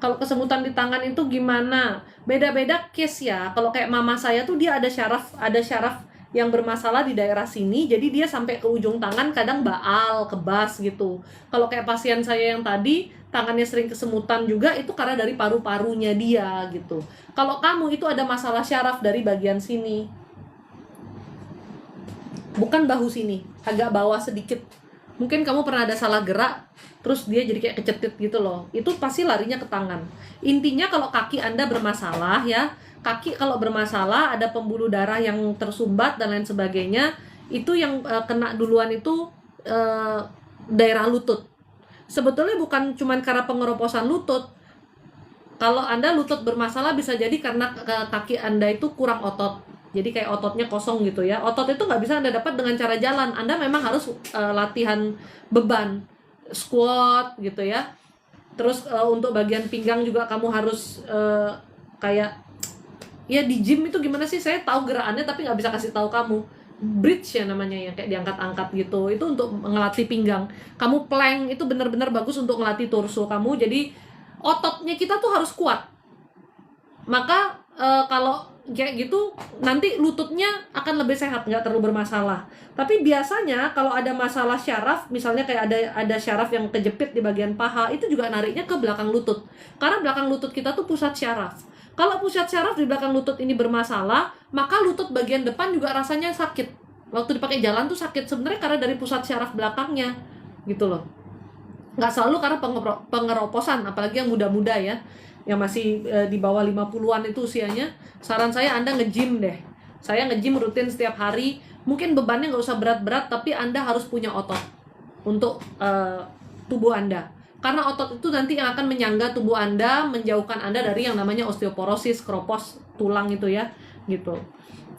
Kalau kesemutan di tangan itu gimana? Beda-beda case ya. Kalau kayak mama saya tuh dia ada syaraf yang bermasalah di daerah sini, jadi dia sampai ke ujung tangan kadang baal, kebas gitu. Kalau kayak pasien saya yang tadi, tangannya sering kesemutan juga, itu karena dari paru-parunya dia gitu. Kalau kamu itu ada masalah syaraf dari bagian sini, bukan bahu sini, agak bawah sedikit. Mungkin kamu pernah ada salah gerak, terus dia jadi kayak kecetit gitu loh. Itu pasti larinya ke tangan. Intinya kalau kaki Anda bermasalah ya, kaki kalau bermasalah, ada pembuluh darah yang tersumbat dan lain sebagainya, itu yang kena duluan itu daerah lutut. Sebetulnya bukan cuma karena pengeroposan lutut. Kalau Anda lutut bermasalah, bisa jadi karena kaki Anda itu kurang otot. Jadi kayak ototnya kosong gitu ya. Otot itu nggak bisa Anda dapat dengan cara jalan. Anda memang harus latihan beban, squat gitu ya. Terus untuk bagian pinggang juga kamu harus kayak ya di gym itu gimana sih, saya tahu gerakannya tapi nggak bisa kasih tahu kamu. Bridge ya namanya, yang kayak diangkat-angkat gitu, itu untuk ngelatih pinggang. Kamu plank itu benar-benar bagus untuk ngelatih torso kamu. Jadi ototnya kita tuh harus kuat. Maka kalau kayak gitu nanti lututnya akan lebih sehat, nggak terlalu bermasalah. Tapi biasanya kalau ada masalah syaraf, misalnya kayak ada syaraf yang kejepit di bagian paha, itu juga nariknya ke belakang lutut. Karena belakang lutut kita tuh pusat syaraf. Kalau pusat syaraf di belakang lutut ini bermasalah, maka lutut bagian depan juga rasanya sakit. Waktu dipakai jalan tuh sakit, sebenarnya karena dari pusat syaraf belakangnya gitu loh. Nggak selalu karena pengeroposan, apalagi yang muda-muda ya, yang masih di bawah 50-an itu usianya. Saran saya Anda nge-gym deh. Saya nge-gym rutin setiap hari. Mungkin bebannya nggak usah berat-berat, tapi Anda harus punya otot untuk tubuh Anda. Karena otot itu nanti yang akan menyangga tubuh Anda, menjauhkan Anda dari yang namanya osteoporosis, keropos tulang itu ya, gitu.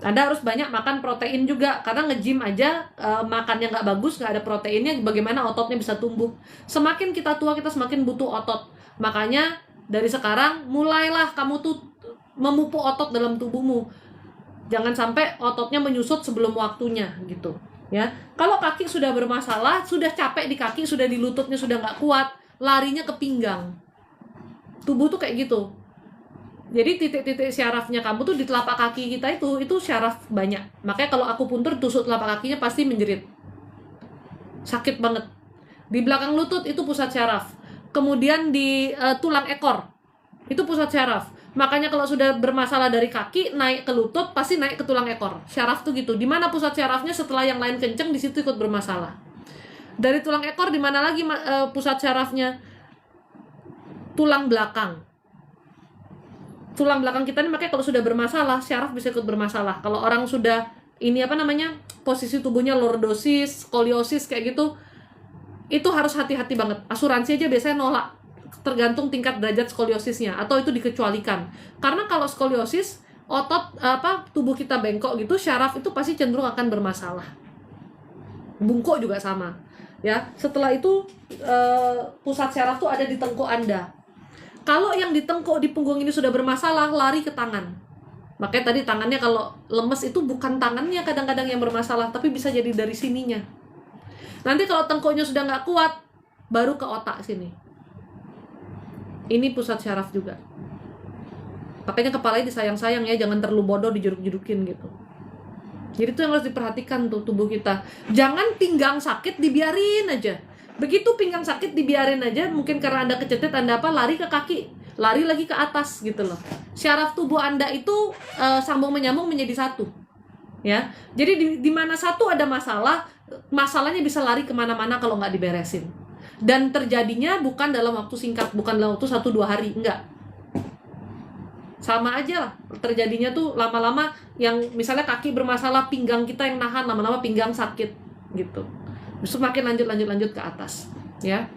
Anda harus banyak makan protein juga, karena nge-gym aja makannya nggak bagus, nggak ada proteinnya, bagaimana ototnya bisa tumbuh. Semakin kita tua, kita semakin butuh otot. Makanya dari sekarang mulailah kamu tuh memupuk otot dalam tubuhmu. Jangan sampai ototnya menyusut sebelum waktunya gitu ya. Kalau kaki sudah bermasalah, sudah capek di kaki, sudah di lututnya sudah nggak kuat, larinya ke pinggang. Tubuh tuh kayak gitu. Jadi titik-titik syarafnya kamu tuh di telapak kaki kita itu syaraf banyak. Makanya kalau aku puntur tusuk telapak kakinya pasti menjerit. Sakit banget. Di belakang lutut itu pusat syaraf. Kemudian di tulang ekor itu pusat syaraf. Makanya kalau sudah bermasalah dari kaki naik ke lutut pasti naik ke tulang ekor. Syaraf tuh gitu. Di mana pusat syarafnya setelah yang lain kenceng, di situ ikut bermasalah. Dari tulang ekor di mana lagi pusat syarafnya? Tulang belakang. Tulang belakang kita ini makanya kalau sudah bermasalah, syaraf bisa ikut bermasalah. Kalau orang sudah ini posisi tubuhnya lordosis, skoliosis kayak gitu, itu harus hati-hati banget. Asuransi aja biasanya nolak, tergantung tingkat derajat skoliosisnya, atau itu dikecualikan. Karena kalau skoliosis, otot tubuh kita bengkok gitu, syaraf itu pasti cenderung akan bermasalah. Bungkuk juga sama. Ya, setelah itu pusat syaraf tuh ada di tengkuk Anda. Kalau yang di tengkuk di punggung ini sudah bermasalah, lari ke tangan. Makanya tadi tangannya kalau lemes itu bukan tangannya kadang-kadang yang bermasalah, tapi bisa jadi dari sininya. Nanti kalau tengkuknya sudah nggak kuat, baru ke otak sini. Ini pusat syaraf juga. Makanya kepalanya disayang-sayang ya, jangan terlalu bodoh dijeruk-jerukin gitu. Jadi itu yang harus diperhatikan tuh tubuh kita. Jangan pinggang sakit dibiarin aja. Begitu pinggang sakit dibiarin aja, mungkin karena Anda kecetit, Anda lari ke kaki, lari lagi ke atas gitu loh. Syaraf tubuh Anda itu sambung menyambung menjadi satu. Ya. Jadi di mana satu ada masalah, masalahnya bisa lari kemana-mana kalau nggak diberesin. Dan terjadinya bukan dalam waktu singkat, bukan dalam waktu 1-2 hari, enggak. Sama aja lah, terjadinya tuh lama-lama, yang misalnya kaki bermasalah, pinggang kita yang nahan, lama-lama pinggang sakit gitu. Semakin lanjut ke atas ya.